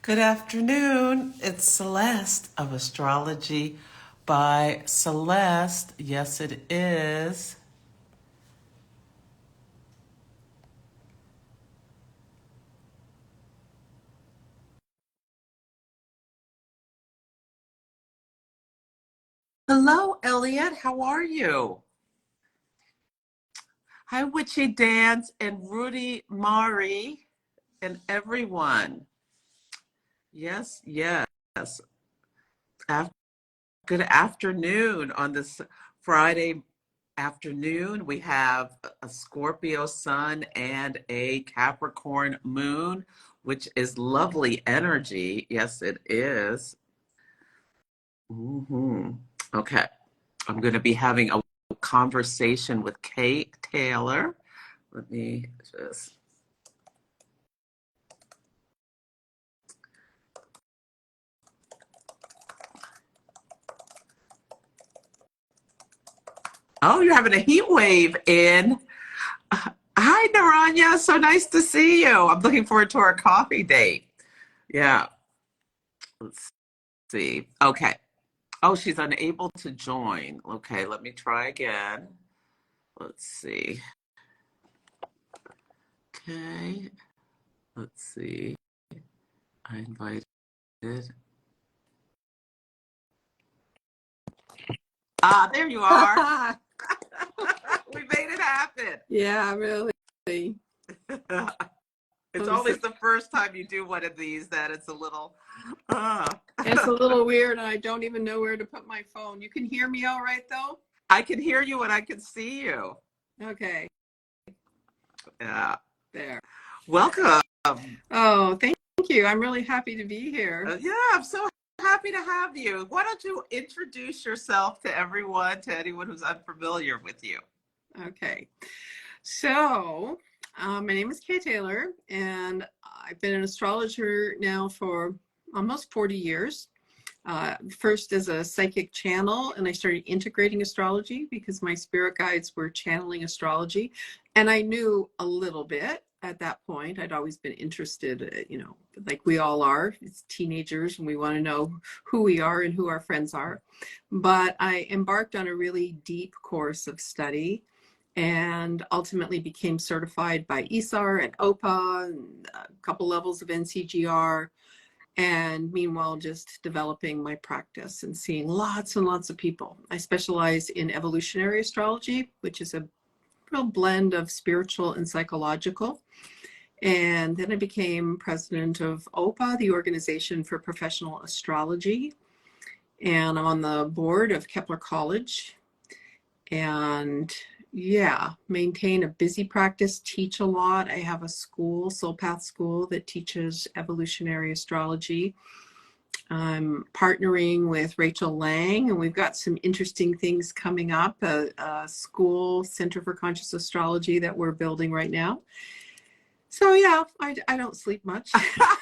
Good afternoon. It's Celeste of Astrology by Celeste. Yes, it is. Hello, Elliot. How are you? Hi, Witchy Dance and Rudy Mari and everyone. Yes, yes. Af- Good afternoon on this Friday afternoon. We have a Scorpio sun and a Capricorn moon, which is lovely energy. Yes, it is. Okay. I'm going to be having a conversation with Kate Taylor. Let me just. Oh, you're having a heat wave in. Hi, Naranya. So nice to see you. I'm looking forward to our coffee date. Yeah. Let's see. Okay. Oh, she's unable to join. Okay, let me try again. Let's see. Okay. Let's see. I invited. Ah, there you are. We made it happen. Yeah, really. It's always the first time you do one of these that it's a little. It's a little weird, and I don't even know where to put my phone. You can hear me all right, though? I can hear you and I can see you. Okay, Yeah. there. Welcome. Oh, thank you. I'm really happy to be here. Yeah, I'm so happy to have you. Why don't you introduce yourself to everyone, to anyone who's unfamiliar with you? Okay, so my name is Kay Taylor, and I've been an astrologer now for almost 40 years. First as a psychic channel, and I started integrating astrology because my spirit guides were channeling astrology, and I knew a little bit at that point. I'd always been interested, like we all are as teenagers, and we want to know who we are and who our friends are. But I embarked on a really deep course of study and ultimately became certified by ISAR and OPA and a couple levels of NCGR, and meanwhile just developing my practice and seeing lots and lots of people. I specialize in evolutionary astrology, which is a real blend of spiritual and psychological. And then I became president of OPA, the Organization for Professional Astrology, and I'm on the board of Kepler College. And yeah, maintain a busy practice, teach a lot. I have a school, Soul Path School, that teaches evolutionary astrology. I'm partnering with Rachel Lang, and we've got some interesting things coming up, a school, Center for Conscious Astrology, that we're building right now. So yeah, I don't sleep much.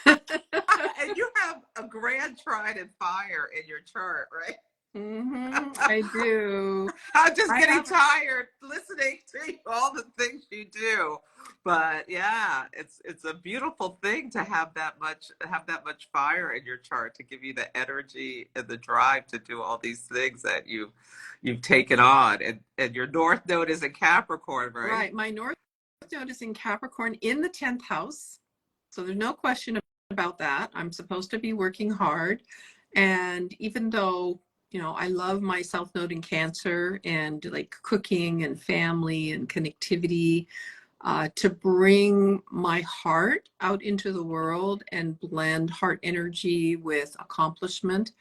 And you have a grand trident fire in your chart, right? I do. I'm just getting tired listening to all the things you do. But yeah, it's a beautiful thing to have that much fire in your chart to give you the energy and the drive to do all these things that you've taken on. And your north node is in Capricorn, right? Right. My north node is in Capricorn in the 10th house. So there's no question about that. I'm supposed to be working hard. And even though, I love my south node in Cancer and like cooking and family and connectivity, to bring my heart out into the world and blend heart energy with accomplishment.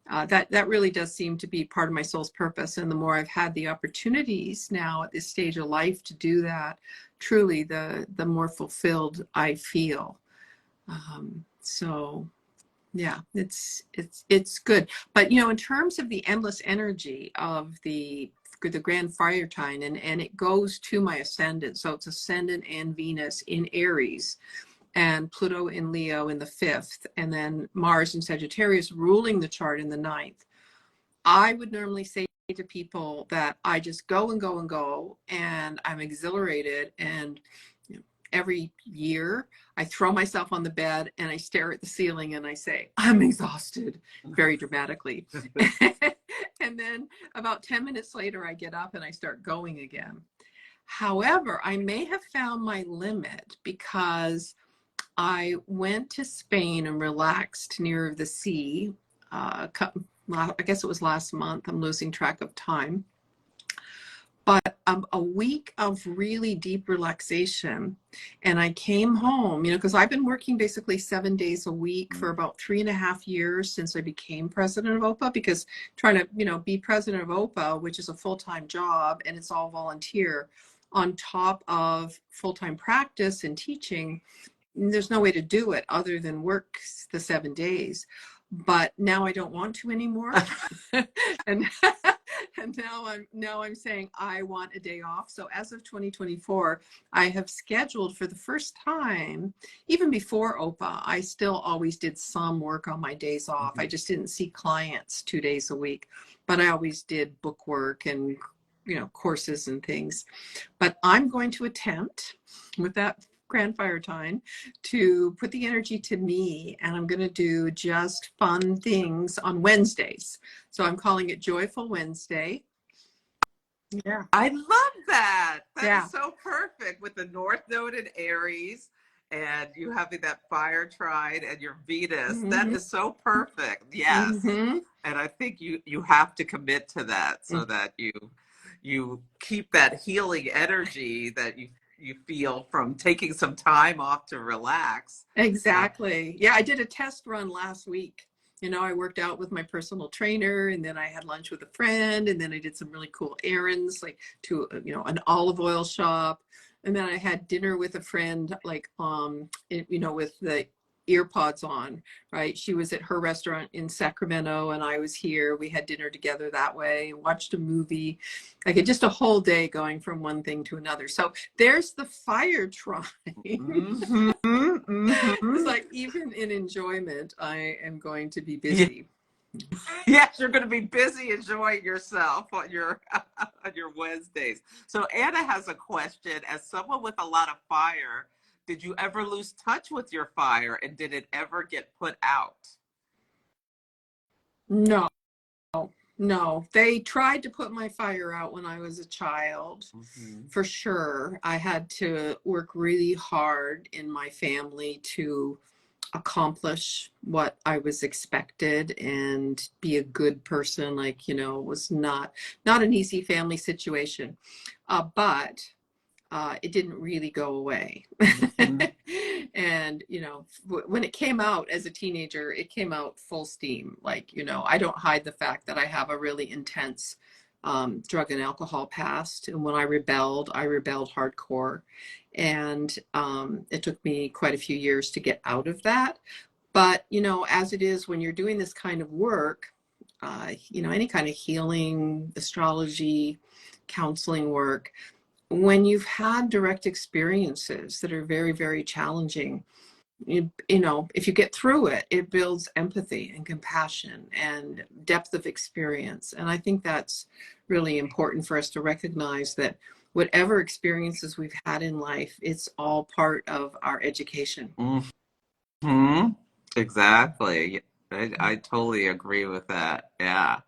That really does seem to be part of my soul's purpose. And the more I've had the opportunities now at this stage of life to do that, truly the more fulfilled I feel. So yeah, it's good. But in terms of the endless energy of the grand fire trine, and it goes to my ascendant. So it's ascendant and Venus in Aries, and Pluto in Leo in the 5th, and then Mars in Sagittarius ruling the chart in the 9th. I would normally say to people that I just go and go and go, and I'm exhilarated, and every year, I throw myself on the bed and I stare at the ceiling and I say, I'm exhausted, very dramatically. And then about 10 minutes later, I get up and I start going again. However, I may have found my limit because I went to Spain and relaxed near the sea. I guess it was last month. I'm losing track of time. But a week of really deep relaxation. And I came home, because I've been working basically 7 days a week for about 3.5 years since I became president of OPA, because trying to, be president of OPA, which is a full-time job and it's all volunteer, on top of full-time practice and teaching, there's no way to do it other than work the 7 days. But now I don't want to anymore. and and now I'm saying I want a day off. So as of 2024, I have scheduled for the first time, even before OPA, I still always did some work on my days off. I just didn't see clients 2 days a week, but I always did book work and courses and things. But I'm going to attempt with that Grand Fire time to put the energy to me, and I'm going to do just fun things on Wednesdays. So I'm calling it Joyful Wednesday. Yeah. I love that. Yeah. Is so perfect with the North Node in Aries and you having that fire trine and your Venus. That is so perfect. Yes. And I think you have to commit to that so that you keep that healing energy that you feel from taking some time off to relax. Exactly. Yeah, I did a test run last week. I worked out with my personal trainer, and then I had lunch with a friend, and then I did some really cool errands, like to, an olive oil shop. And then I had dinner with a friend, like, with the earpods on, right? She was at her restaurant in Sacramento and I was here. We had dinner together that way, watched a movie, like just a whole day going from one thing to another. So there's the fire trine. It's like, even in enjoyment, I am going to be busy. Yes, you're going to be busy enjoying yourself on your Wednesdays. So Anna has a question. As someone with a lot of fire, did you ever lose touch with your fire, and did it ever get put out? No. They tried to put my fire out when I was a child, for sure. I had to work really hard in my family to accomplish what I was expected and be a good person. Like, it was not an easy family situation, but it didn't really go away. And, when it came out as a teenager, it came out full steam. Like, I don't hide the fact that I have a really intense drug and alcohol past. And when I rebelled hardcore. And it took me quite a few years to get out of that. But, as it is, when you're doing this kind of work, any kind of healing, astrology, counseling work, when you've had direct experiences that are very, very challenging, if you get through it, it builds empathy and compassion and depth of experience. And I think that's really important for us to recognize, that whatever experiences we've had in life, it's all part of our education. Exactly. I totally agree with that. Yeah.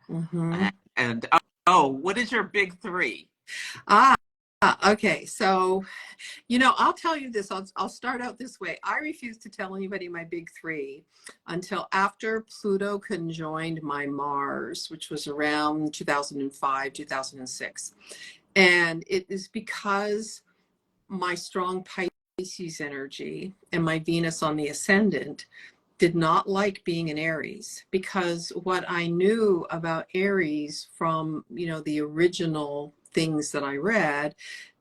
And what is your big three? Okay. So, I'll tell you this. I'll start out this way. I refuse to tell anybody my big three until after Pluto conjoined my Mars, which was around 2005, 2006. And it is because my strong Pisces energy and my Venus on the ascendant did not like being in Aries, because what I knew about Aries from, the original things that I read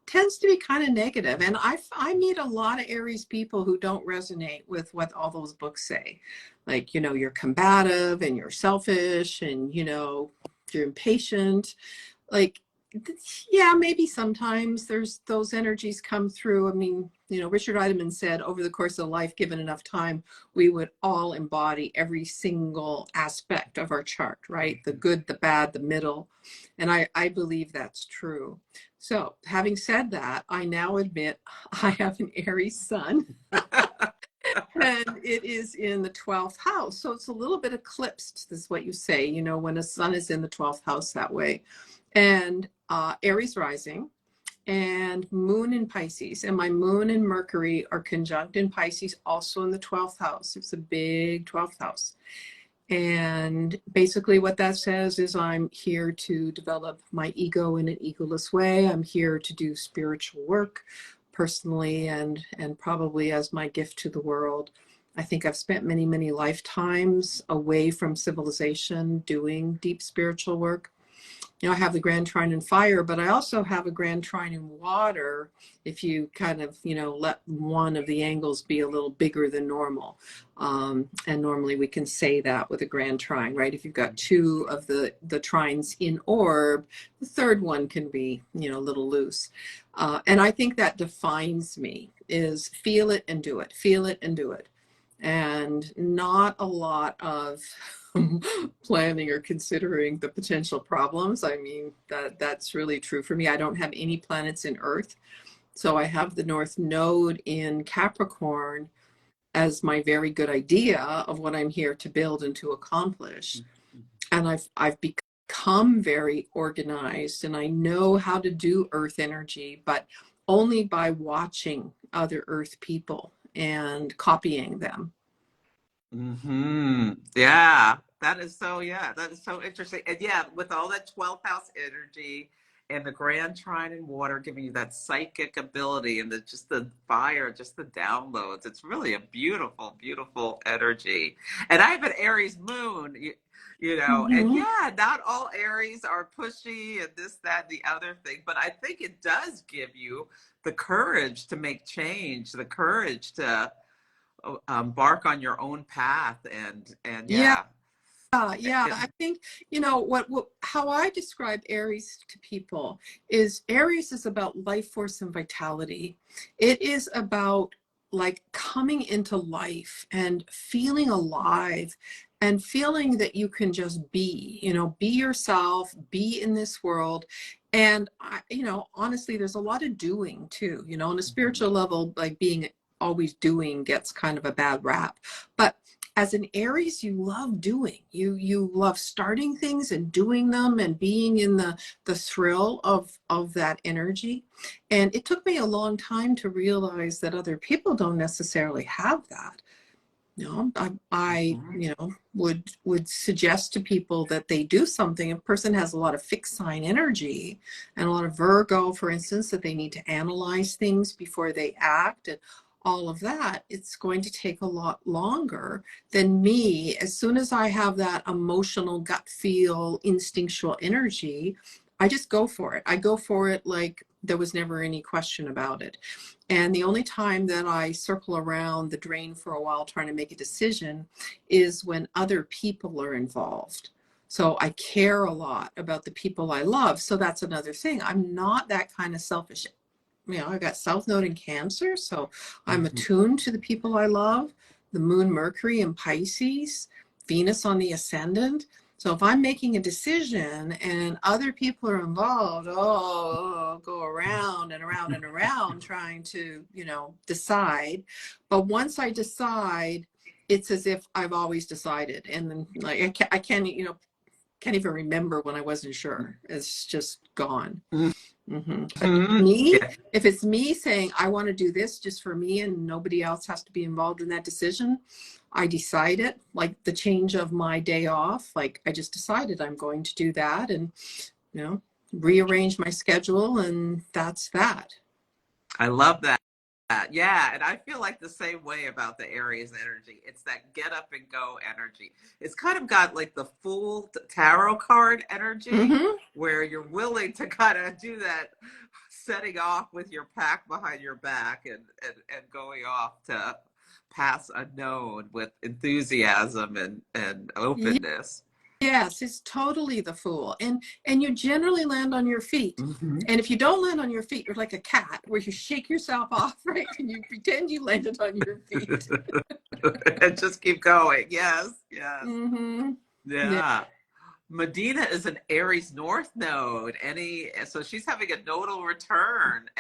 tends to be kind of negative. And I meet a lot of Aries people who don't resonate with what all those books say. Like, you're combative and you're selfish and, you're impatient. Like, Yeah, maybe sometimes there's those energies come through. I mean, Richard Eidemann said over the course of life, given enough time, we would all embody every single aspect of our chart, right? The good, the bad, the middle. And I believe that's true. So having said that, I now admit I have an Aries sun. And it is in the 12th house. So it's a little bit eclipsed, is what you say, when a sun is in the 12th house that way. And Aries rising and moon in Pisces. And my moon and Mercury are conjunct in Pisces, also in the 12th house. It's a big 12th house. And basically what that says is I'm here to develop my ego in an egoless way. I'm here to do spiritual work personally and probably as my gift to the world. I think I've spent many, many lifetimes away from civilization doing deep spiritual work. I have the grand trine in fire, but I also have a grand trine in water if you kind of, let one of the angles be a little bigger than normal. And normally we can say that with a grand trine, right? If you've got two of the trines in orb, the third one can be, a little loose. And I think that defines me, is feel it and do it, feel it and do it. And not a lot of planning or considering the potential problems. I mean, that's really true for me. I don't have any planets in Earth. So I have the North Node in Capricorn as my very good idea of what I'm here to build and to accomplish. And I've become very organized, and I know how to do Earth energy, but only by watching other Earth people and copying them. Yeah, that is so, that is so interesting. And yeah, with all that 12th house energy and the grand trine in water giving you that psychic ability and just the fire, just the downloads, it's really a beautiful, beautiful energy. And I have an Aries moon, and Mm-hmm. yeah, not all Aries are pushy and this, that, and the other thing, but I think it does give you the courage to make change, the courage to embark on your own path, and Yeah. yeah. Yeah, I think, how I describe Aries to people is Aries is about life force and vitality. It is about like coming into life and feeling alive and feeling that you can just be yourself, be in this world. And honestly, there's a lot of doing too, on a spiritual level, like being always doing gets kind of a bad rap. But as an Aries, you love doing. You love starting things and doing them and being in the thrill of that energy. And it took me a long time to realize that other people don't necessarily have that. I would suggest to people that they do something. A person has a lot of fixed sign energy and a lot of Virgo, for instance, that they need to analyze things before they act and all of that. It's going to take a lot longer than me. As soon as I have that emotional gut feel, instinctual energy, I just go for it. I go for it like there was never any question about it. And the only time that I circle around the drain for a while trying to make a decision is when other people are involved. So I care a lot about the people I love. So that's another thing. I'm not that kind of selfish. I got South Node in Cancer, so I'm attuned to the people I love. The Moon, Mercury in Pisces, Venus on the ascendant. So if I'm making a decision and other people are involved, I'll go around and around and around trying to, decide. But once I decide, it's as if I've always decided. And then like I can't even remember when I wasn't sure. It's just gone. But me, Yeah, if it's me saying I want to do this just for me and nobody else has to be involved in that decision, I decide it. Like the change of my day off, like I just decided I'm going to do that and rearrange my schedule, and that's that. I love that. Yeah, and I feel like the same way about the Aries energy. It's that get up and go energy. It's kind of got like the full tarot card energy Mm-hmm. where you're willing to kind of do that setting off with your pack behind your back and going off to pass unknown with enthusiasm and openness. Yes, it's totally the Fool. And you generally land on your feet. Mm-hmm. And if you don't land on your feet, you're like a cat where you shake yourself off, right? And you pretend you landed on your feet. And just keep going. Yes, yes. Mm-hmm. Yeah. Yeah. Medina is an Aries North node. So she's having a nodal return.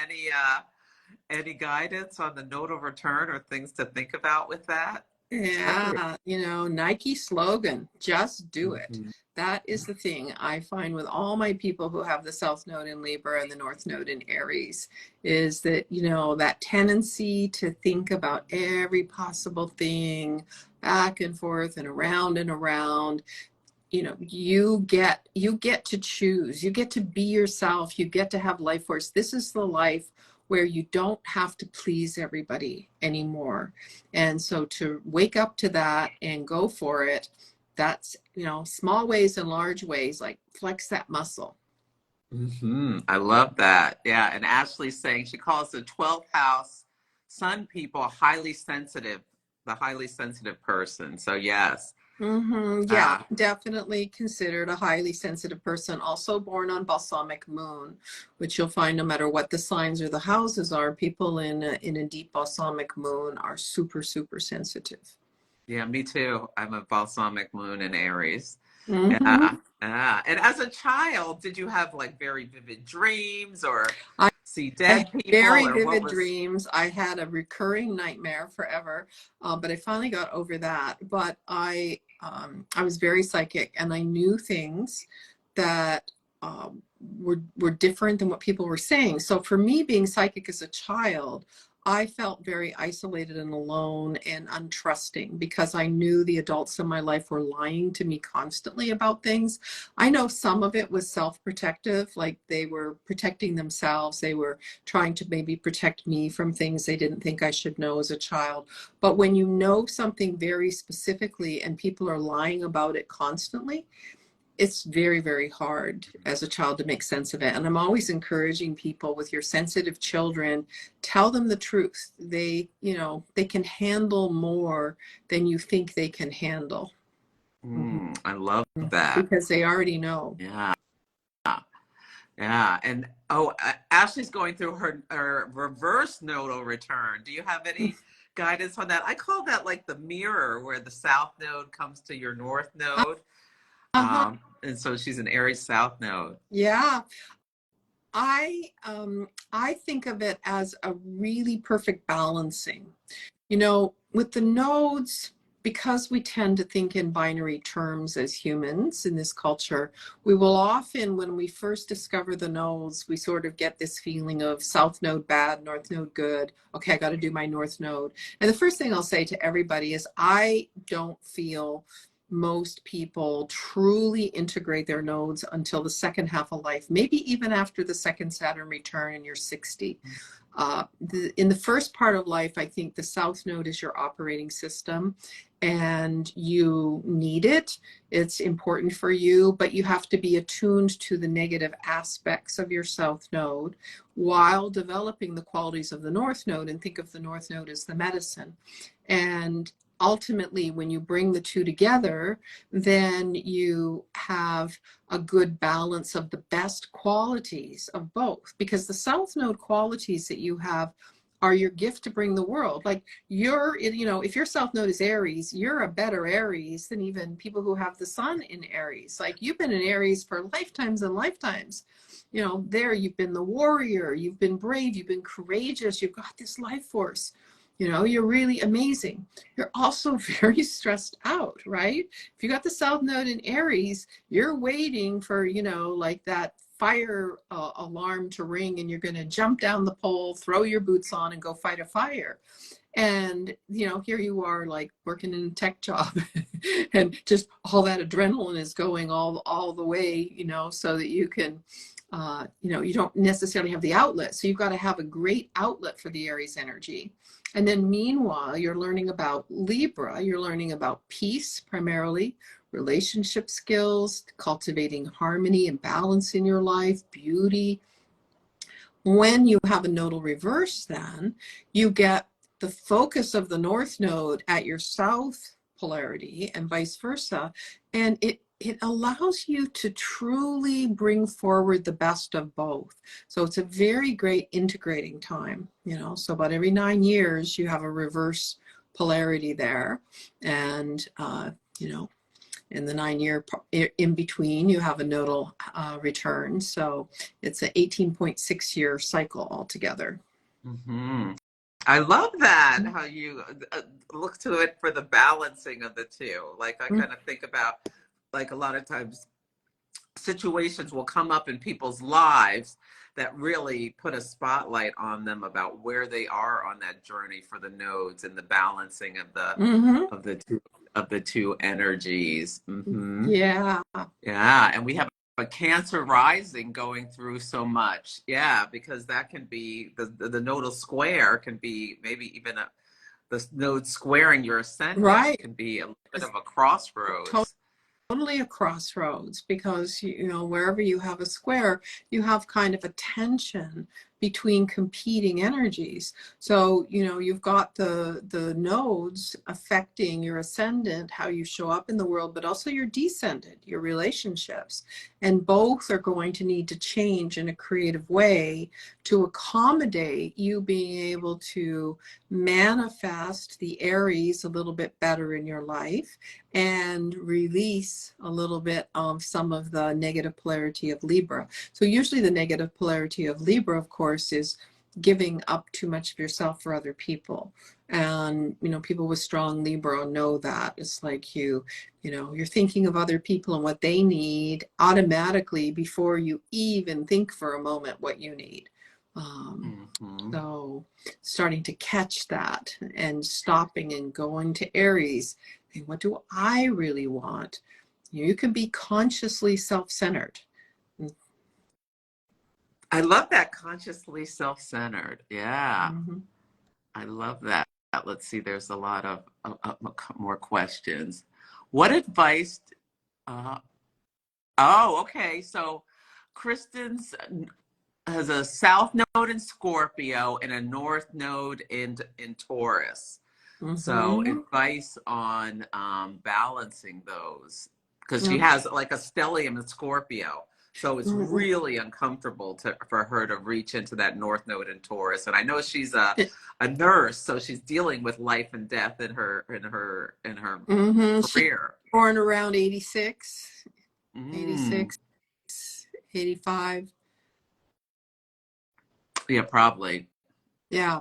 Any guidance on the nodal return or things to think about with that? Yeah, Nike slogan, just do it. Mhm. That is the thing I find with all my people who have the South Node in Libra and the North Node in Aries is that, that tendency to think about every possible thing back and forth and around and around. You get to choose, you get to be yourself, you get to have life force. This is the life where you don't have to please everybody anymore. And so to wake up to that and go for it, that's small ways and large ways, like flex that muscle. I love that. Yeah. And Ashley's saying she calls the 12th house sun people highly sensitive, the highly sensitive person. So, yes. Yeah, Uh, definitely considered a highly sensitive person, also born on balsamic moon, which you'll find no matter what the signs or the houses are, people in a deep balsamic moon are super, super sensitive. yeah, me too. I'm a balsamic moon in Aries. hmm Yeah. Yeah. And as a child, did you have like very vivid dreams or I, see I had dead people very or what vivid was? dreams. I had a recurring nightmare forever, but I finally got over that. But I was very psychic, and I knew things that were different than what people were saying. So for me, being psychic as a child, I felt very isolated and alone and untrusting because I knew the adults in my life were lying to me constantly about things. I know some of it was self-protective, like they were protecting themselves. They were trying to maybe protect me from things they didn't think I should know as a child. But when you know something very specifically and people are lying about it constantly, it's very, very hard as a child to make sense of it. And I'm always encouraging people with your sensitive children, tell them the truth. They can handle more than you think they can handle. Mhm. I love that. Because they already know. Yeah. Yeah. And oh, Ashley's going through her reverse nodal return. Do you have any guidance on that? I call that like the mirror where the south node comes to your north node. Uh-huh. And so she's an Aries south node. Yeah. I think of it as a really perfect balancing. With the nodes, because we tend to think in binary terms as humans in this culture, we will often, when we first discover the nodes, we sort of get this feeling of south node bad, north node good. Okay, I got to do my north node. And the first thing I'll say to everybody is I don't feel most people truly integrate their nodes until the second half of life, maybe even after the second Saturn return and you're 60. In the first part of life, I think the South Node is your operating system and you need it. It's important for you, but you have to be attuned to the negative aspects of your South Node while developing the qualities of the North Node, and think of the North Node as the medicine. And ultimately, when you bring the two together, then you have a good balance of the best qualities of both, because the South Node qualities that you have are your gift to bring the world. Like if your South Node is Aries, you're a better Aries than even people who have the sun in Aries. Like you've been in Aries for lifetimes and lifetimes. There you've been the warrior, you've been brave, you've been courageous, you've got this life force. You're really amazing. You're also very stressed out, right? If you got the South Node in Aries, you're waiting for, like that fire alarm to ring, and you're going to jump down the pole, throw your boots on, and go fight a fire. And, here you are like working in a tech job and just all that adrenaline is going all the way, so that you can, you don't necessarily have the outlet. So you've got to have a great outlet for the Aries energy. And then meanwhile, you're learning about Libra, you're learning about peace primarily, relationship skills, cultivating harmony and balance in your life, beauty. When you have a nodal reverse, then you get the focus of the North Node at your South polarity and vice versa. And it allows you to truly bring forward the best of both. So it's a very great integrating time, you know. So about every 9 years, you have a reverse polarity there. And, you know, in the 9 year in between, you have a nodal return. So it's an 18.6 year cycle altogether. Mm-hmm. I love that, how you look to it for the balancing of the two. Like I kind of think about, like a lot of times situations will come up in people's lives that really put a spotlight on them about where they are on that journey for the nodes and the balancing of the Mm-hmm. of the two energies. Mm-hmm. Yeah. Yeah, and we have a Cancer rising going through so much. Yeah, because that can be the nodal square can be maybe even the node squaring your ascendant Right. can be a little bit It's of a crossroads. totally a crossroads, because you know, wherever you have a square, you have kind of a tension between competing energies. So you know, you've got the nodes affecting your ascendant, how you show up in the world, but also your descendant, your relationships, and both are going to need to change in a creative way to accommodate you being able to manifest the Aries a little bit better in your life and release a little bit of some of the negative polarity of Libra. So usually the negative polarity of Libra, of course, is giving up too much of yourself for other people. And you know, people with strong Libra know that. It's like you know, you're thinking of other people and what they need automatically before you even think for a moment what you need. Mm-hmm. So starting to catch that and stopping and going to Aries, and what do I really want? You can be consciously self-centered. I love that, consciously self-centered. Yeah, Mm-hmm. I love that. Let's see, there's a lot of more questions. What advice? Uh, oh, okay. So Kristen's has a south node in Scorpio and a north node in Taurus. So Mm-hmm. advice on balancing those, because she Yeah. has like a stellium in Scorpio. So it's Mm-hmm. really uncomfortable for her to reach into that north node in Taurus. And I know she's a nurse, so she's dealing with life and death in her Mm-hmm. She was career. born around 86, Mm, 86, 85. yeah, probably. Yeah.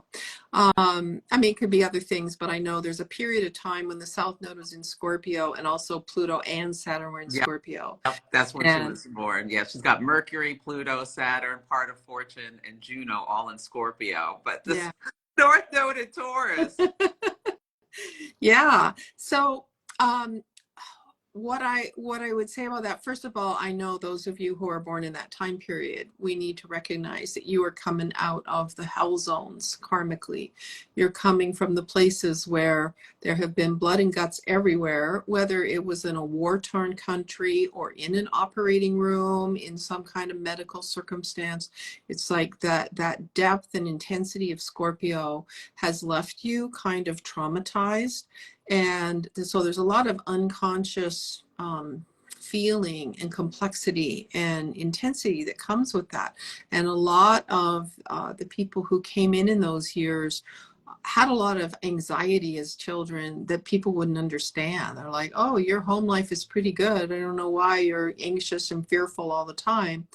I mean, it could be other things, but I know there's a period of time when the South Node was in Scorpio, and also Pluto and Saturn were in Yeah, Scorpio. that's when she And was born. Yeah, she's got Mercury, Pluto, Saturn, part of Fortune, and Juno all in Scorpio. But this yeah. North Node in Taurus. Yeah. So, um, what I would say about that, first of all, I know those of you who are born in that time period, we need to recognize that you are coming out of the hell zones karmically. You're coming from the places where there have been blood and guts everywhere, whether it was in a war-torn country or in an operating room, in some kind of medical circumstance. It's like that depth and intensity of Scorpio has left you kind of traumatized. And so there's a lot of unconscious feeling and complexity and intensity that comes with that. And a lot of the people who came in those years had a lot of anxiety as children that people wouldn't understand. They're like, oh, your home life is pretty good. I don't know why you're anxious and fearful all the time.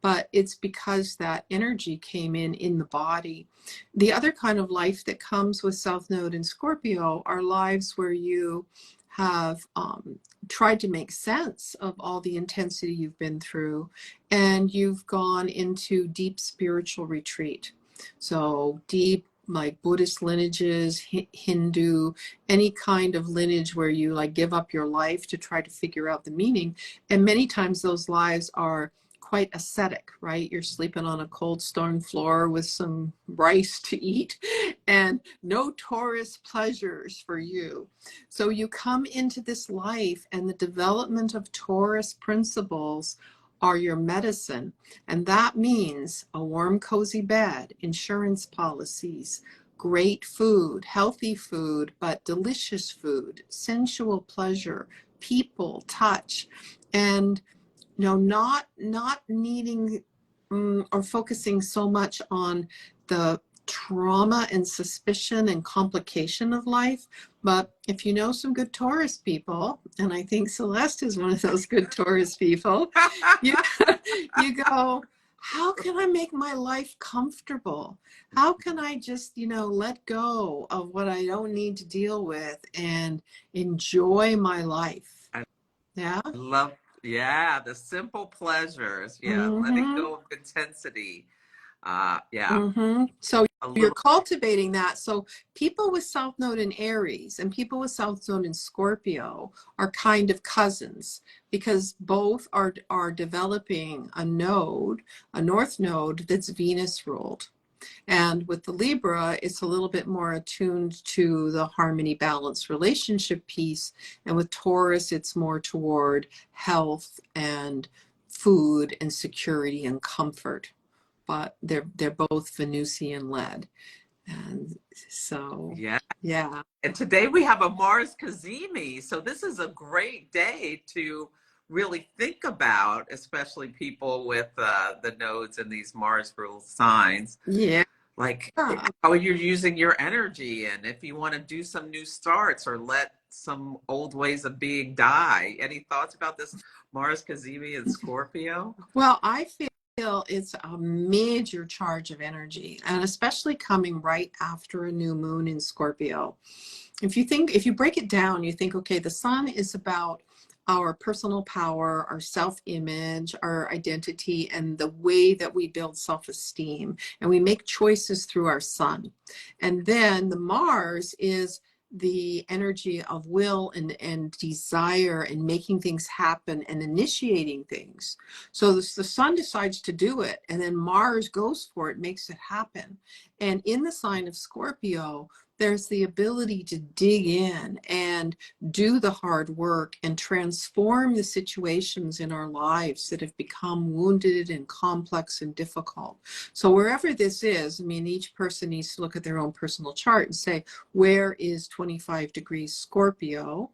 But it's because that energy came in the body. The other kind of life that comes with South Node in Scorpio are lives where you have tried to make sense of all the intensity you've been through, and you've gone into deep spiritual retreat. So deep, like Buddhist lineages, Hindu, any kind of lineage where you like give up your life to try to figure out the meaning. And many times those lives are quite ascetic, right? You're sleeping on a cold stone floor with some rice to eat and no Taurus pleasures for you. So you come into this life, and the development of Taurus principles are your medicine. And that means a warm, cozy bed, insurance policies, great food, healthy food, but delicious food, sensual pleasure, people, touch, and not needing or focusing so much on the trauma and suspicion and complication of life. But if you know some good Taurus people, and I think Celeste is one of those good Taurus people, you, you go, how can I make my life comfortable? How can I just, let go of what I don't need to deal with and enjoy my life? I Yeah. love, yeah, the simple pleasures. Yeah, letting Mm-hmm. go of intensity. Yeah, Mm-hmm. So a you're little. cultivating that. So people with South Node in Aries and people with South Node in Scorpio are kind of cousins because both are developing a node, a North Node that's Venus ruled. And with the Libra, it's a little bit more attuned to the harmony, balance, relationship piece. And with Taurus, it's more toward health and food and security and comfort. But they're both Venusian led. And so, Yeah. yeah. And today we have a Mars Cazimi. So this is a great day to really think about, especially people with the nodes and these Mars rule signs, Yeah. like how you're using your energy and if you want to do some new starts or let some old ways of being die. Any thoughts about this Mars Cazimi in Scorpio? Well, I feel it's a major charge of energy, and especially coming right after a new moon in Scorpio. If you break it down, you think, okay, the sun is about our personal power, our self-image, our identity, and the way that we build self-esteem. And we make choices through our sun. And then the Mars is the energy of will and desire and making things happen and initiating things. So the sun decides to do it, and then Mars goes for it, makes it happen. And in the sign of Scorpio, there's the ability to dig in and do the hard work and transform the situations in our lives that have become wounded and complex and difficult. So wherever this is, I mean, each person needs to look at their own personal chart and say, where is 25 degrees Scorpio?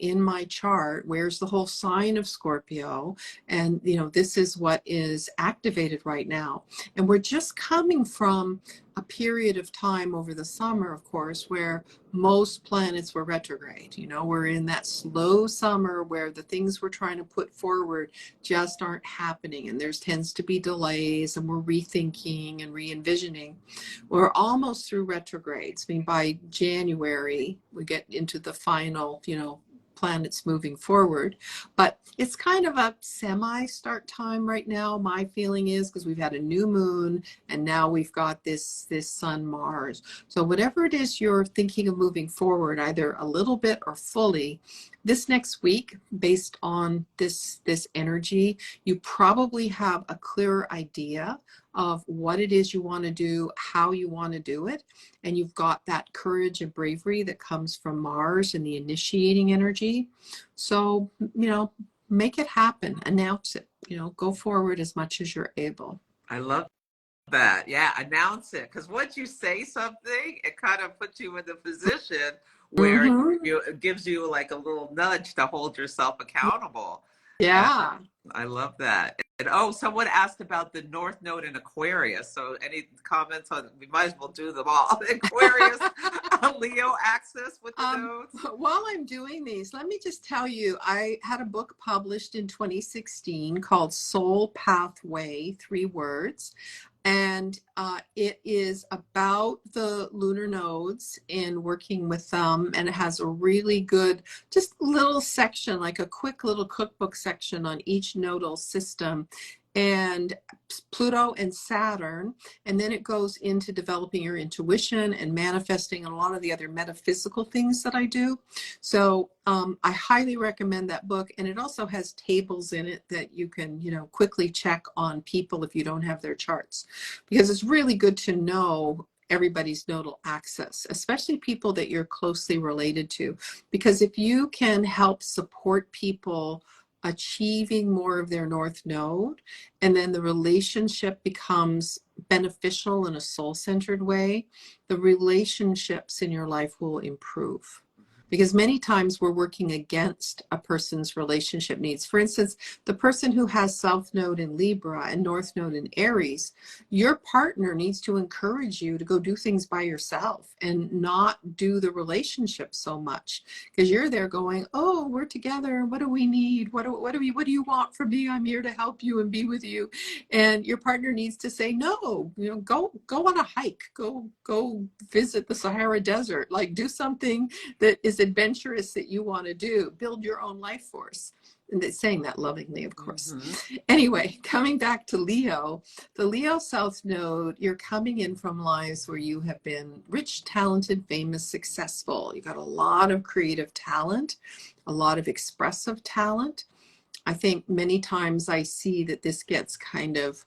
In my chart, where's the whole sign of Scorpio? And, this is what is activated right now. And we're just coming from a period of time over the summer, of course, where most planets were retrograde. We're in that slow summer where the things we're trying to put forward just aren't happening, and there tends to be delays, and we're rethinking and re-envisioning. We're almost through retrogrades. I mean, by January, we get into the final, planets moving forward, but it's kind of a semi-start time right now. My feeling is because we've had a new moon and now we've got this sun Mars. So whatever it is you're thinking of moving forward, either a little bit or fully, this next week, based on this energy, you probably have a clearer idea of what it is you want to do, how you want to do it, and you've got that courage and bravery that comes from Mars and the initiating energy. So, make it happen, announce it, go forward as much as you're able. I love that. Yeah, announce it. Because once you say something, it kind of puts you in the position where Mm-hmm. it gives you like a little nudge to hold yourself accountable. Yeah, Yeah. I love that. And oh, someone asked about the North Node in Aquarius. So any comments on, we might as well do them all. Aquarius, Leo axis with the nodes. While I'm doing these, let me just tell you, I had a book published in 2016 called Soul Pathway, 3 words. And it is about the lunar nodes and working with them. And it has a really good, just little section, like a quick little cookbook section on each nodal system, and Pluto and Saturn. And then it goes into developing your intuition and manifesting and a lot of the other metaphysical things that I do. So I highly recommend that book. And it also has tables in it that you can, quickly check on people if you don't have their charts, because it's really good to know everybody's nodal axis, especially people that you're closely related to. Because if you can help support people achieving more of their North Node, and then the relationship becomes beneficial in a soul-centered way, the relationships in your life will improve. because many times we're working against a person's relationship needs. For instance, the person who has South Node in Libra and North Node in Aries, your partner needs to encourage you to go do things by yourself and not do the relationship so much, because you're there going, oh, we're together. What do we need? What do you want from me? I'm here to help you and be with you. And your partner needs to say, no, go on a hike, go visit the Sahara Desert, like do something that is adventurous that you want to do, build your own life force. And it's saying that lovingly, of course. Mm-hmm. Anyway, coming back to Leo, the Leo South Node, you're coming in from lives where you have been rich, talented, famous, successful. You got a lot of creative talent, a lot of expressive talent. I think many times I see that this gets kind of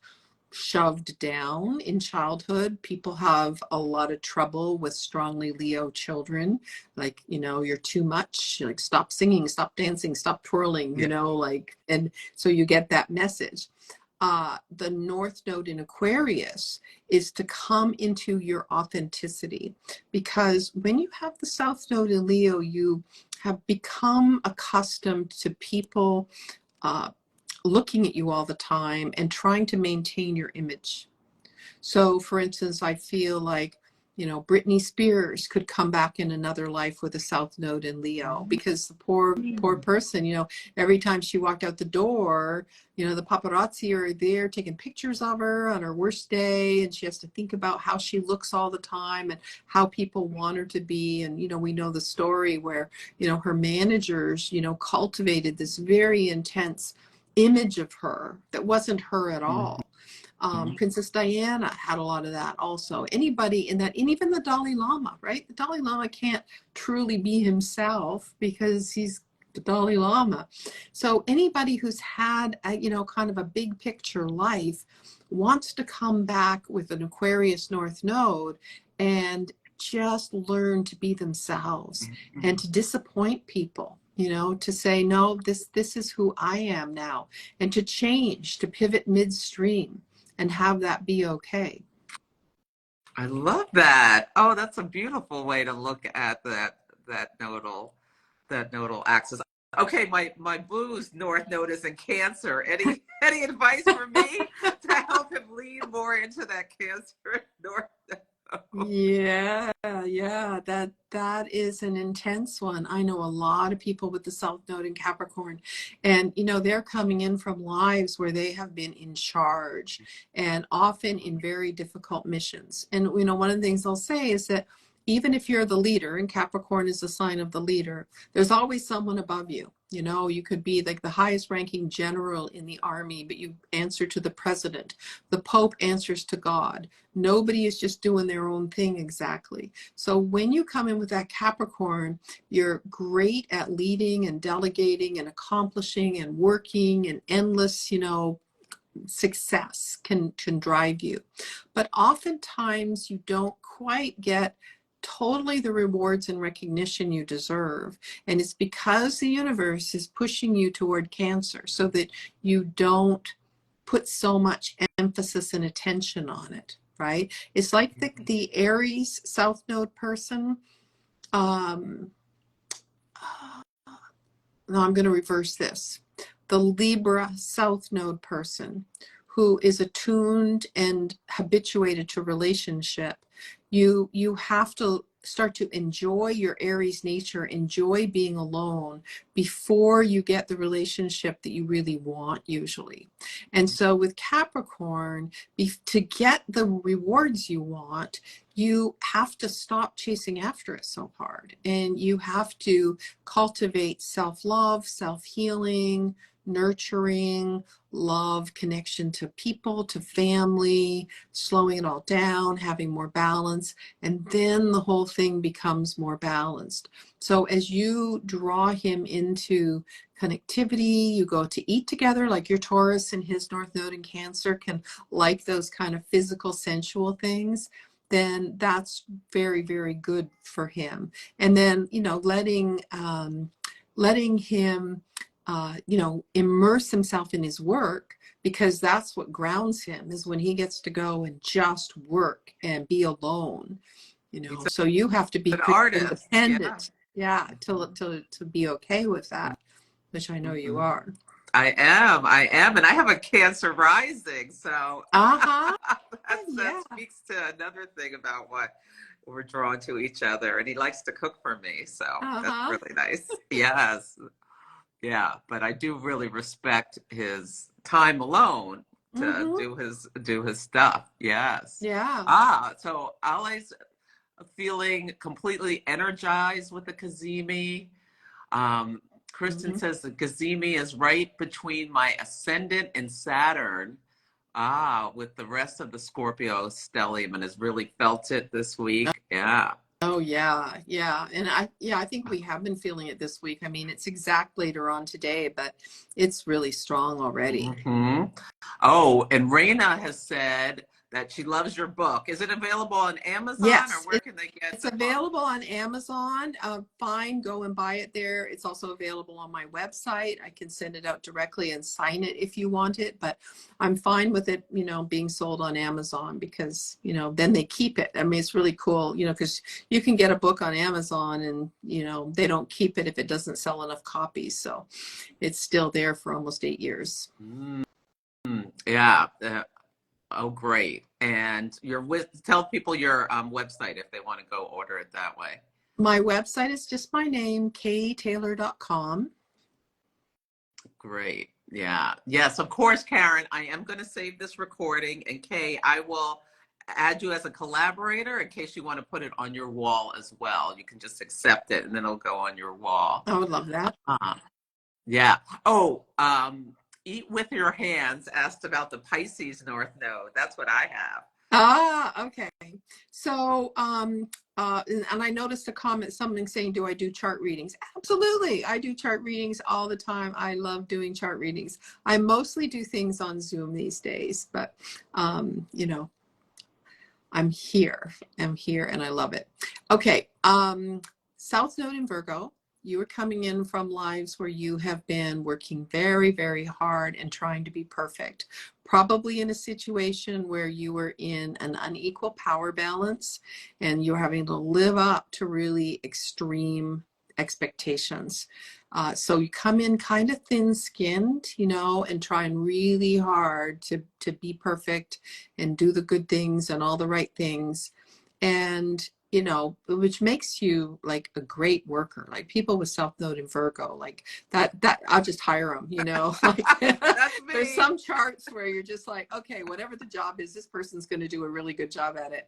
shoved down in childhood. People have a lot of trouble with strongly Leo children. Like, you're too much, like stop singing, stop dancing, stop twirling, and so you get that message. The North Node in Aquarius is to come into your authenticity, because when you have the South Node in Leo, you have become accustomed to people looking at you all the time and trying to maintain your image. So for instance, I feel like, Britney Spears could come back in another life with a South Node in Leo, because the poor person, every time she walked out the door, the paparazzi are there taking pictures of her on her worst day, and she has to think about how she looks all the time and how people want her to be. And, we know the story where, her managers, cultivated this very intense image of her that wasn't her at all. Princess Diana had a lot of that also. Anybody in that, and even the Dalai Lama, right? The Dalai Lama can't truly be himself because he's the Dalai Lama. So anybody who's had a, kind of a big picture life wants to come back with an Aquarius North Node and just learn to be themselves and to disappoint people. To say, no, this is who I am now, and to change, to pivot midstream and have that be okay. I love that. Oh, that's a beautiful way to look at that nodal axis. Okay, my boo's North Node is in Cancer. Any advice for me to help him lean more into that Cancer North Node? Yeah, that is an intense one. I know a lot of people with the South Node in Capricorn, and they're coming in from lives where they have been in charge and often in very difficult missions. And one of the things I'll say is that even if you're the leader, and Capricorn is the sign of the leader, there's always someone above you. You could be like the highest ranking general in the army, but you answer to the president. The Pope answers to God. Nobody is just doing their own thing exactly. So when you come in with that Capricorn, you're great at leading and delegating and accomplishing and working, and endless, success can drive you. But oftentimes you don't quite get totally the rewards and recognition you deserve. And it's because the universe is pushing you toward Cancer so that you don't put so much emphasis and attention on it, right? It's like the Aries South Node person. No, I'm going to reverse this. The Libra South Node person who is attuned and habituated to relationship, you have to start to enjoy your Aries nature, enjoy being alone before you get the relationship that you really want usually. And so with Capricorn, to get the rewards you want, you have to stop chasing after it so hard. And you have to cultivate self-love, self-healing, nurturing, love, connection to people, to family, slowing it all down, having more balance, and then the whole thing becomes more balanced. So as you draw him into connectivity, you go to eat together, like your Taurus and his North Node in Cancer can like those kind of physical, sensual things, then that's very, very good for him. And then, letting him immerse himself in his work, because that's what grounds him, is when he gets to go and just work and be alone, so you have to be an artist, independent. Yeah, to be okay with that, which I know you Mhm. are. I am, and I have a Cancer rising, so Uh-huh. that Yeah. speaks to another thing about what we're drawn to each other. And he likes to cook for me, so that's Uh-huh. really nice. Yes, yeah, but I do really respect his time alone to Mm-hmm. do his stuff. Yes. Yeah. So always feeling completely energized with the Kazemi. Um, Kristen Mm-hmm. says the Kazemi is right between my ascendant and Saturn. With the rest of the Scorpio stellium and has really felt it this week. Yeah. Oh yeah, yeah. And I think we have been feeling it this week. I mean, it's exact later on today, but it's really strong already. Hmm. Oh, and Raina has said that she loves your book. Is it available on Amazon or Yes, where can they get it's the book? available on Amazon. Fine, go and buy it there. It's also available on my website. I can send it out directly and sign it if you want it, but I'm fine with it, being sold on Amazon because, then they keep it. I mean, it's really cool, because you can get a book on Amazon and, they don't keep it if it doesn't sell enough copies. So it's still there for almost 8 years. Mm, yeah. Oh, great. And tell people your website if they want to go order it that way. My website is just my name, ktaylor.com. Great. Yeah. Yes, of course, Karen. I am going to save this recording. And Kay, I will add you as a collaborator in case you want to put it on your wall as well. You can just accept it and then it'll go on your wall. I would love that. Yeah. Oh, Eat with Your Hands asked about the Pisces North Node. That's what I have. Okay. So, and I noticed a comment, something saying, do I do chart readings? Absolutely. I do chart readings all the time. I love doing chart readings. I mostly do things on Zoom these days, but, I'm here. And I love it. Okay. South Node in Virgo. You are coming in from lives where you have been working very, very hard and trying to be perfect. Probably in a situation where you were in an unequal power balance and you're having to live up to really extreme expectations. So you come in kind of thin-skinned, and trying really hard to be perfect and do the good things and all the right things. And which makes you like a great worker. Like people with South Node in Virgo, like that I'll just hire them, like That's there's me. some charts where you're just like, okay, whatever the job is, this person's going to do a really good job at it.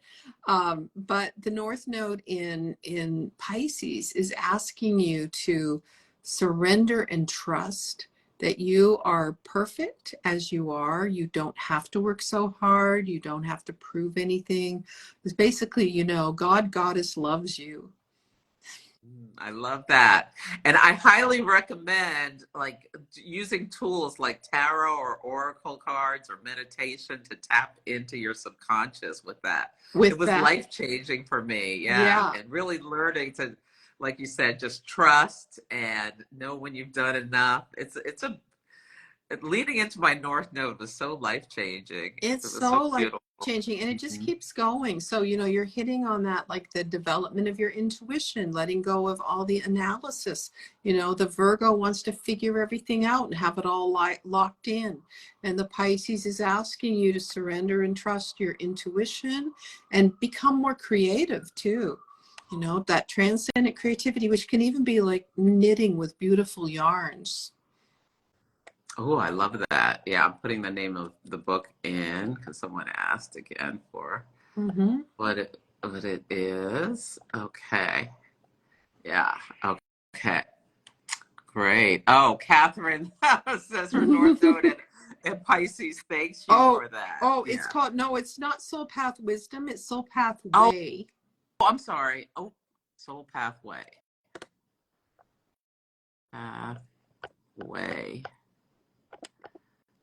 But the North Node in Pisces is asking you to surrender and trust that you are perfect as you are. You don't have to work so hard. You don't have to prove anything. It's basically, God, Goddess loves you. I love that. And I highly recommend like using tools like tarot or oracle cards or meditation to tap into your subconscious with that. It With was that, life-changing for me. Yeah. yeah, And really learning to, like you said, just trust and know when you've done enough. It's a leading into my North Node was so life-changing. it's It was so so life beautiful. changing and it just Mhm. keeps going. So, you're hitting on that, like the development of your intuition, letting go of all the analysis. The Virgo wants to figure everything out and have it all locked in. And the Pisces is asking you to surrender and trust your intuition and become more creative too. That transcendent creativity, which can even be like knitting with beautiful yarns. Oh, I love that. Yeah, I'm putting the name of the book in because someone asked again for Mm-hmm. what it is. Okay. Yeah. Okay. Great. Oh, Catherine says her North Node and Pisces. Thanks you Oh, for that. oh, it's Yeah. called, no, it's not Soul Path Wisdom, it's Soul Path Oh, Way. I'm sorry. Oh, Soul Pathway. Pathway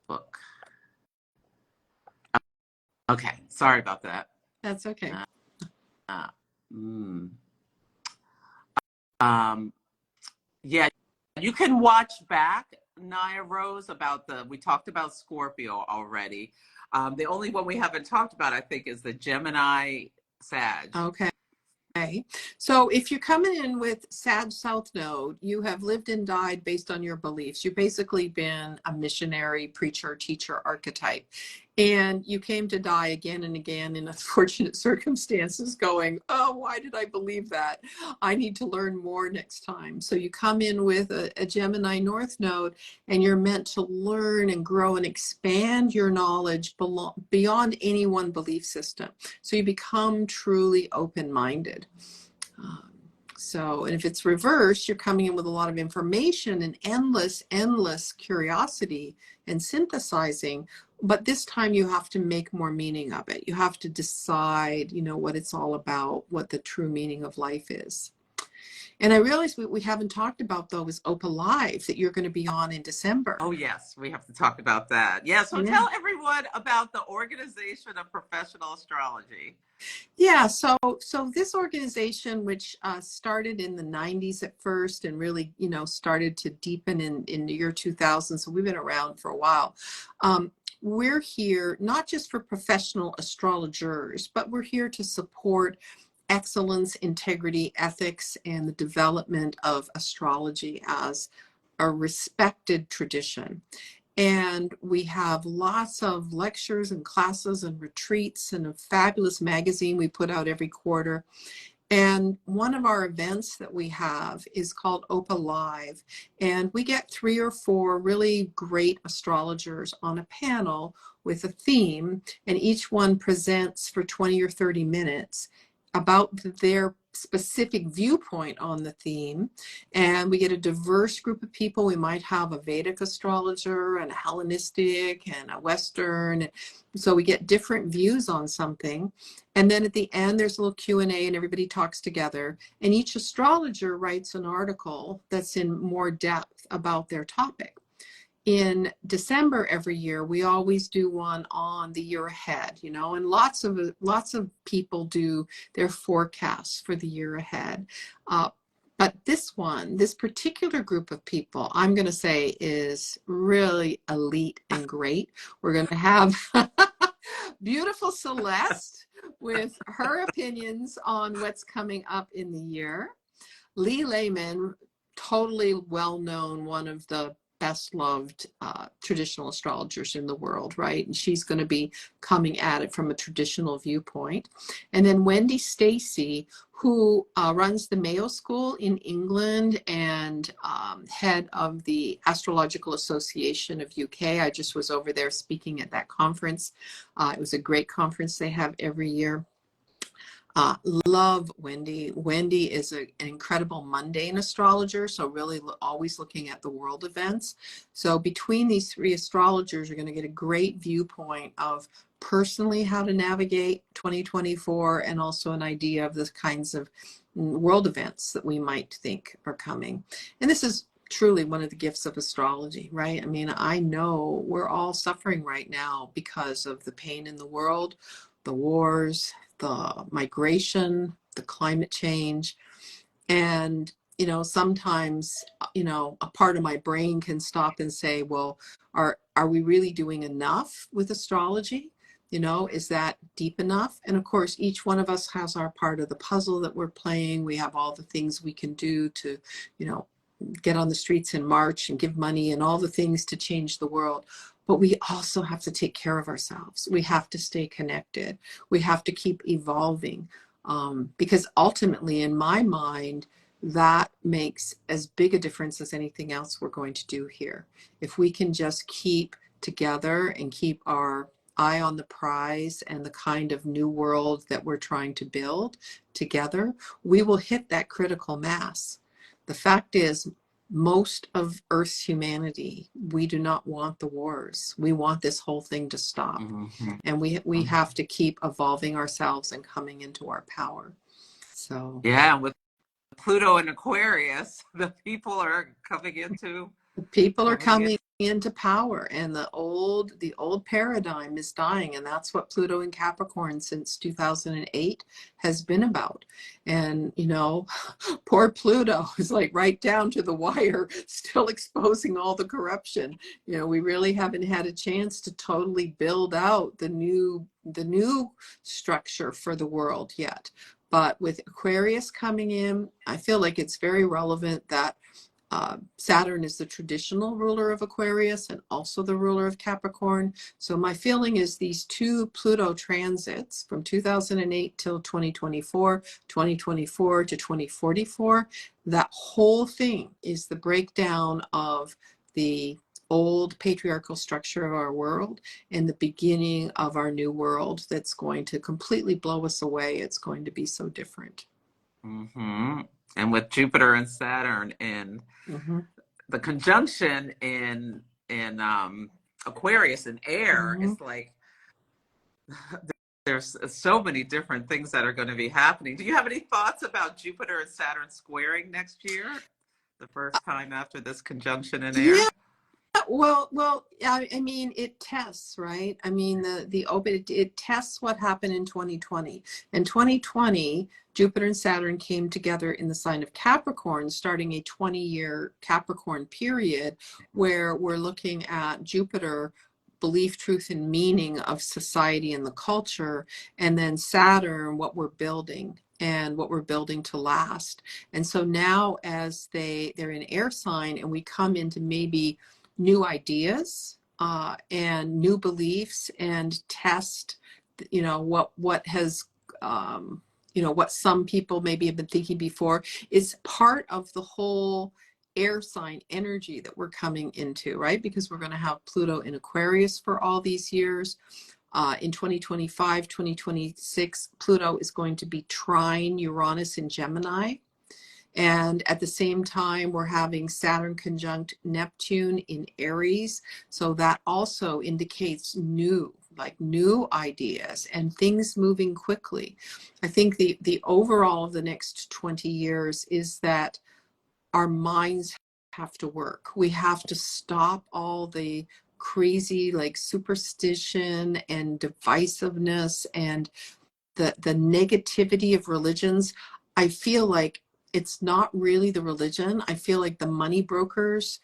book. Okay. Sorry about that. That's okay. Uh, uh, mm. Um, Yeah, you can watch back Naya Rose about we talked about Scorpio already. The only one we haven't talked about, I think, is the Gemini Sag. Okay. Okay. So if you're coming in with Sad South Node, you have lived and died based on your beliefs. You've basically been a missionary, preacher, teacher, archetype. And you came to die again and again in unfortunate circumstances going, oh, why did I believe that? I need to learn more next time. So you come in with a Gemini North Node, and you're meant to learn and grow and expand your knowledge beyond any one belief system. So you become truly open-minded. And if it's reversed, you're coming in with a lot of information and endless curiosity and synthesizing. But this time you have to make more meaning of it. You have to decide, what it's all about, what the true meaning of life is. And I realize we haven't talked about, though, is OPA Live that you're going to be on in December. Oh, yes, we have to talk about that. Yeah, so tell everyone about the Organization of Professional Astrology. Yeah, so this organization, which started in the 90s at first and really, started to deepen in the year 2000, so we've been around for a while. We're here not just for professional astrologers, but we're here to support excellence, integrity, ethics, and the development of astrology as a respected tradition. And we have lots of lectures and classes and retreats and a fabulous magazine we put out every quarter. And one of our events that we have is called OPA Live. And we get 3 or 4 really great astrologers on a panel with a theme, and each one presents for 20 or 30 minutes about their specific viewpoint on the theme. And we get a diverse group of people. We might have a Vedic astrologer and a Hellenistic and a Western. So we get different views on something. And then at the end, there's a little Q&A and everybody talks together. And each astrologer writes an article that's in more depth about their topic. In December every year, we always do one on the year ahead, and lots of people do their forecasts for the year ahead. But this particular group of people, I'm going to say, is really elite and great. We're going to have beautiful Celeste with her opinions on what's coming up in the year. Lee Lehman, totally well-known, one of the best loved traditional astrologers in the world, right? And she's going to be coming at it from a traditional viewpoint. And then Wendy Stacy, who runs the Mayo School in England and head of the Astrological Association of UK. I just was over there speaking at that conference. It was a great conference they have every year. Love Wendy. Wendy is an incredible mundane astrologer, so really always looking at the world events. So between these 3 astrologers, you're going to get a great viewpoint of personally how to navigate 2024 and also an idea of the kinds of world events that we might think are coming. And this is truly one of the gifts of astrology, right? I mean, I know we're all suffering right now because of the pain in the world, the wars, the migration, the climate change. And, sometimes, a part of my brain can stop and say, well, are we really doing enough with astrology? Is that deep enough? And of course, each one of us has our part of the puzzle that we're playing. We have all the things we can do to, get on the streets and march and give money and all the things to change the world. But we also have to take care of ourselves. We have to stay connected. We have to keep evolving, because ultimately, in my mind, that makes as big a difference as anything else we're going to do here. If we can just keep together and keep our eye on the prize and the kind of new world that we're trying to build together, we will hit that critical mass. The fact is, most of Earth's humanity, we do not want the wars. We want this whole thing to stop. Mm-hmm. And we have to keep evolving ourselves and coming into our power. So yeah, with Pluto and Aquarius, the people are coming into power, and the old paradigm is dying, and that's what Pluto in Capricorn since 2008 has been about. And poor Pluto is like right down to the wire, still exposing all the corruption. We really haven't had a chance to totally build out the new structure for the world yet. But with Aquarius coming in, I feel like it's very relevant that Saturn is the traditional ruler of Aquarius and also the ruler of Capricorn. So my feeling is these two Pluto transits from 2008 till 2024, 2024 to 2044, that whole thing is the breakdown of the old patriarchal structure of our world and the beginning of our new world that's going to completely blow us away. It's going to be so different. Mm-hmm. And with Jupiter and Saturn in the conjunction in Aquarius and air, it's like there's so many different things that are going to be happening. Do you have any thoughts about Jupiter and Saturn squaring next year? The first time after this conjunction in air? Yeah. Well, I mean, it tests, right? I mean, the OPA, it tests what happened in 2020. In 2020, Jupiter and Saturn came together in the sign of Capricorn, starting a 20-year Capricorn period, where we're looking at Jupiter, belief, truth, and meaning of society and the culture, and then Saturn, what we're building and what we're building to last. And so now as they're in air sign and we come into maybe new ideas and new beliefs and test, what has, what some people maybe have been thinking before is part of the whole air sign energy that we're coming into, right? Because we're going to have Pluto in Aquarius for all these years. In 2025, 2026, Pluto is going to be trine Uranus in Gemini. And at the same time, we're having Saturn conjunct Neptune in Aries. So that also indicates new ideas and things moving quickly. I think the overall of the next 20 years is that our minds have to work. We have to stop all the crazy superstition and divisiveness and the negativity of religions. I feel like it's not really the religion. I feel like the money brokers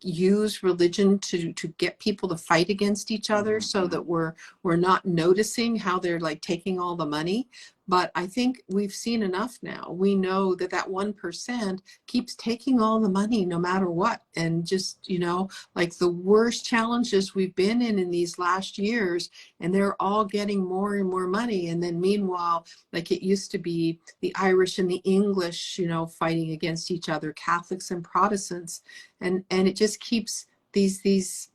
use religion to get people to fight against each other so that we're not noticing how they're taking all the money. But I think we've seen enough now. We know that 1% keeps taking all the money no matter what. And just, the worst challenges we've been in these last years, and they're all getting more and more money. And then meanwhile, it used to be the Irish and the English, fighting against each other, Catholics and Protestants. And it just keeps these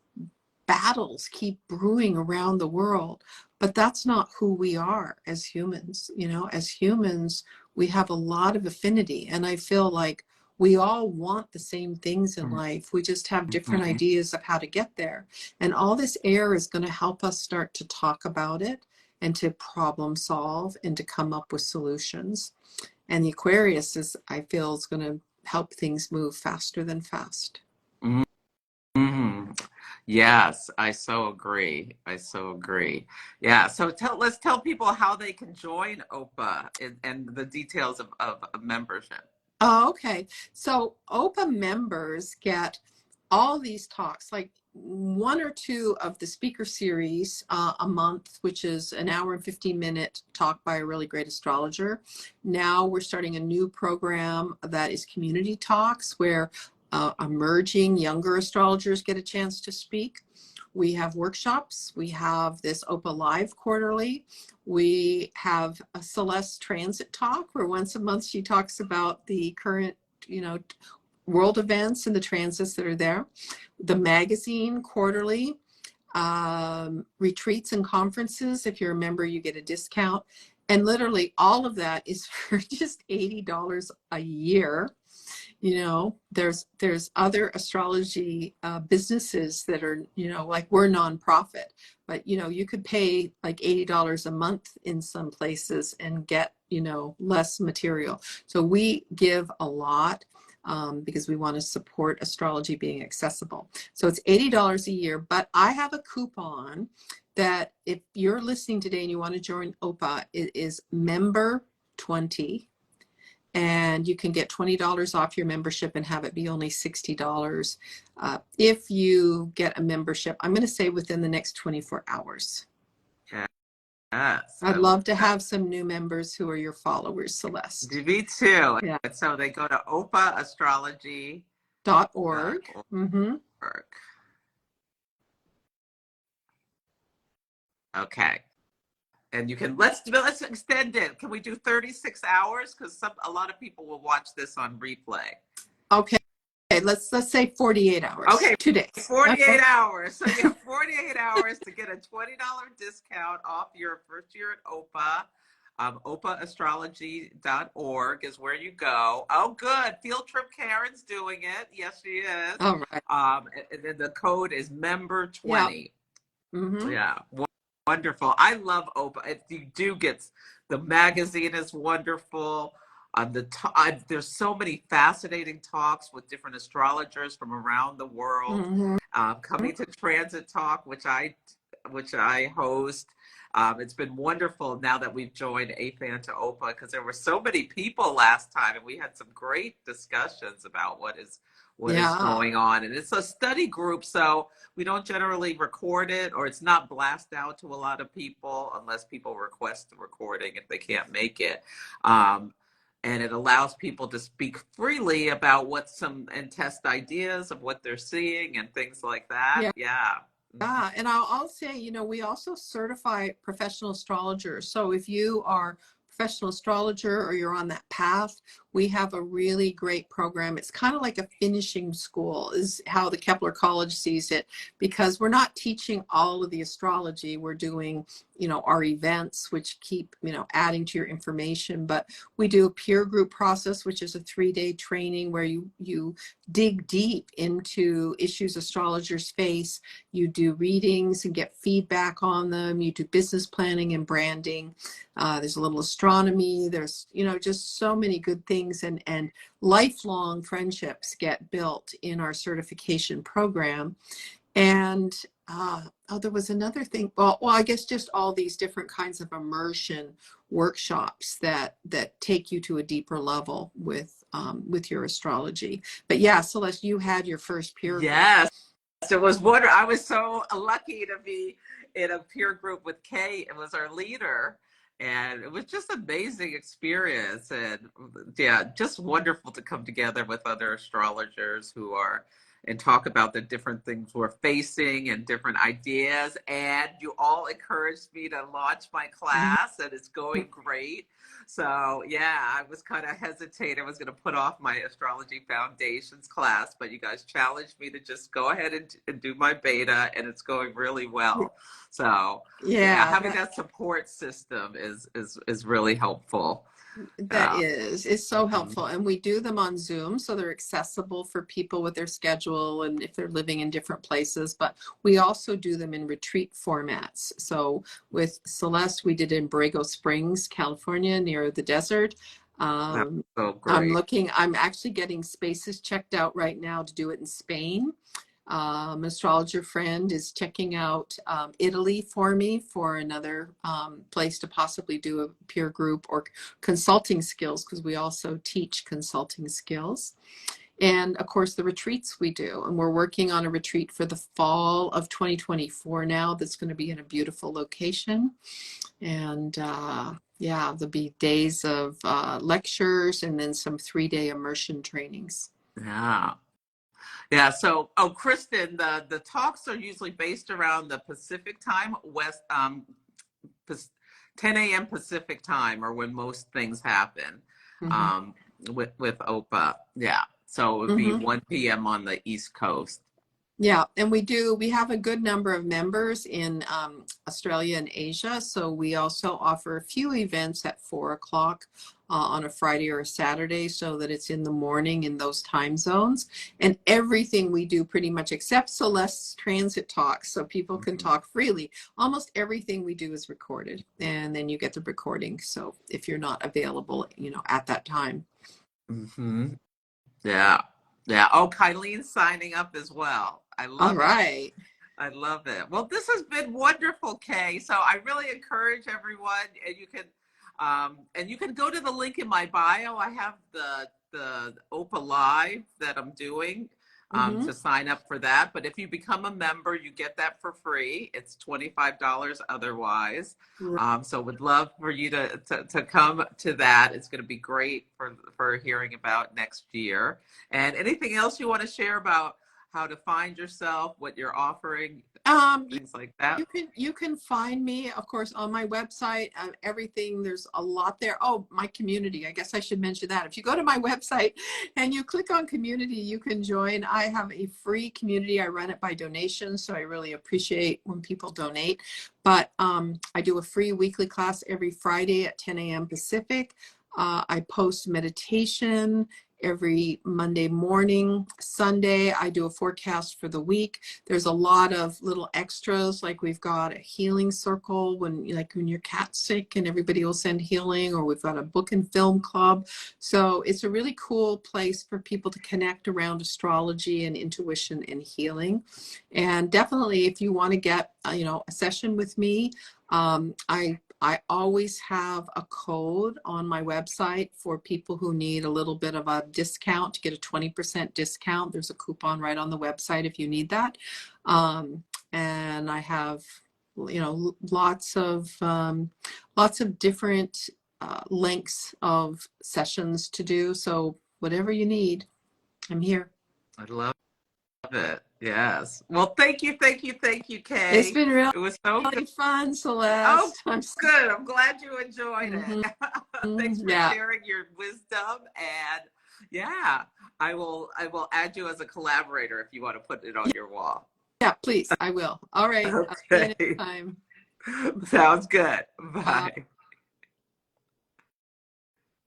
battles keep brewing around the world. But that's not who we are as humans. As humans, we have a lot of affinity. And I feel like we all want the same things in life. We just have different ideas of how to get there. And all this air is going to help us start to talk about it and to problem solve and to come up with solutions. And the Aquarius I feel, is going to help things move faster than fast. Mm-hmm. Yes, I so agree. Yeah. So let's tell people how they can join OPA and the details of membership. Oh, okay. So OPA members get all these talks, like 1 or 2 of the speaker series a month, which is an hour and 15-minute talk by a really great astrologer. Now we're starting a new program that is community talks where emerging younger astrologers get a chance to speak. We have workshops. We have this OPA Live quarterly. We have a Celeste Transit Talk where once a month she talks about the current, world events and the transits that are there. The magazine quarterly, retreats and conferences. If you're a member, you get a discount. And literally all of that is for just $80 a year. There's other astrology businesses that are, we're nonprofit, but, you could pay $80 a month in some places and get, less material. So we give a lot because we want to support astrology being accessible. So it's $80 a year, but I have a coupon that if you're listening today and you want to join OPA, it is member 20. And you can get $20 off your membership and have it be only $60 if you get a membership, I'm going to say within the next 24 hours. Yes, I'd I love love to that. have some new members who are your followers, Celeste. Me too. Yeah. And so they go to opaastrology.org. .org. Mm-hmm. Okay. And you can let's extend it. Can we do 36 hours? Because a lot of people will watch this on replay. Okay. Let's say 48 hours. Okay, 2 days. 48 Okay. hours. So you have 48 hours to get a $20 discount off your first year at OPA. opaastrology.org is where you go. Oh, good. Field Trip Karen's doing it. Yes, she is. All right. And then the code is member Yeah. 20. Mm-hmm. Yeah. Wonderful. I love OPA. If you do get the magazine is wonderful. There's so many fascinating talks with different astrologers from around the world. Mm-hmm. Coming to Transit Talk, which I host. It's been wonderful now that we've joined AFAN to OPA because there were so many people last time and we had some great discussions about what is Yeah. going on. And it's a study group, so we don't generally record it, or it's not blast out to a lot of people unless people request the recording if they can't make it. And it allows people to speak freely about and test ideas of what they're seeing and things like that. Yeah. Yeah, and I'll say, we also certify professional astrologers. So if you are a professional astrologer or you're on that path, we have a really great program. It's kind of like a finishing school is how the Kepler College sees it, because we're not teaching all of the astrology. We're doing, our events, which keep, adding to your information. But we do a peer group process, which is a 3-day training where you dig deep into issues astrologers face. You do readings and get feedback on them. You do business planning and branding. There's a little astronomy. There's, just so many good things, and lifelong friendships get built in our certification program. And there was another thing. Well, I guess just all these different kinds of immersion workshops that take you to a deeper level with your astrology. But yeah, Celeste, you had your first peer group. Yes. It was wonderful. I was so lucky to be in a peer group with Kay. It was our leader. And it was just an amazing experience. And yeah, just wonderful to come together with other astrologers and talk about the different things we're facing and different ideas. And you all encouraged me to launch my class, and it's going great. So yeah, I was kind of hesitating. I was going to put off my astrology foundations class, but you guys challenged me to just go ahead and do my beta, and it's going really well. So yeah, having that support system is really helpful. That is so helpful. And we do them on Zoom, so they're accessible for people with their schedule and if they're living in different places. But we also do them in retreat formats. So with Celeste, we did in Borrego Springs, California, near the desert. That's so great. I'm actually getting spaces checked out right now to do it in Spain. An astrologer friend is checking out Italy for me for another place to possibly do a peer group or consulting skills, because we also teach consulting skills. And of course, the retreats we do. And we're working on a retreat for the fall of 2024 now that's going to be in a beautiful location. And yeah, there'll be days of lectures and then some 3-day immersion trainings. Yeah. Yeah. So, Kristen, the talks are usually based around the Pacific time, 10 a.m. Pacific time, or when most things happen with OPA. Yeah. So it would be 1 p.m. on the East Coast. Yeah, and we have a good number of members in Australia and Asia. So we also offer a few events at 4 o'clock on a Friday or a Saturday, so that it's in the morning in those time zones. And everything we do pretty much, except Celeste's transit talks, so people can talk freely. Almost everything we do is recorded, and then you get the recording. So if you're not available, at that time. Yeah. Yeah. Oh, Kylene's signing up as well. I love it. I love it. Well, this has been wonderful, Kay. So I really encourage everyone, and you can go to the link in my bio. I have the OPA Live that I'm doing Mm-hmm. to sign up for that. But if you become a member, you get that for free. It's $25 otherwise. So would love for you to come to that. It's going to be great for hearing about next year. And anything else you want to share about how to find yourself, what you're offering, things like that? You can find me, of course, on my website. Everything, there's a lot there. Oh, my community. I guess I should mention that. If you go to my website and you click on community, you can join. I have a free community. I run it by donation, so I really appreciate when people donate. But I do a free weekly class every Friday at 10 a.m. Pacific. I post meditation every Monday morning. Sunday, I do a forecast for the week. There's a lot of little extras, like we've got a healing circle when your cat's sick and everybody will send healing, or we've got a book and film club. So it's a really cool place for people to connect around astrology and intuition and healing. And definitely, if you want to get a session with me, I always have a code on my website for people who need a little bit of a discount, to get a 20% discount. There's a coupon right on the website if you need that. And I have, lots of different lengths of sessions to do. So whatever you need, I'm here. I love it. Yes. Well, thank you, Kay. It's been really It was so good. fun, Oh, Celeste. good. I'm glad you enjoyed Mm-hmm. it. Thanks for sharing your wisdom. And yeah, I will add you as a collaborator if you want to put it on your wall. Yeah, please. I will. All right. I'll see you next Okay. time. Sounds good. Bye.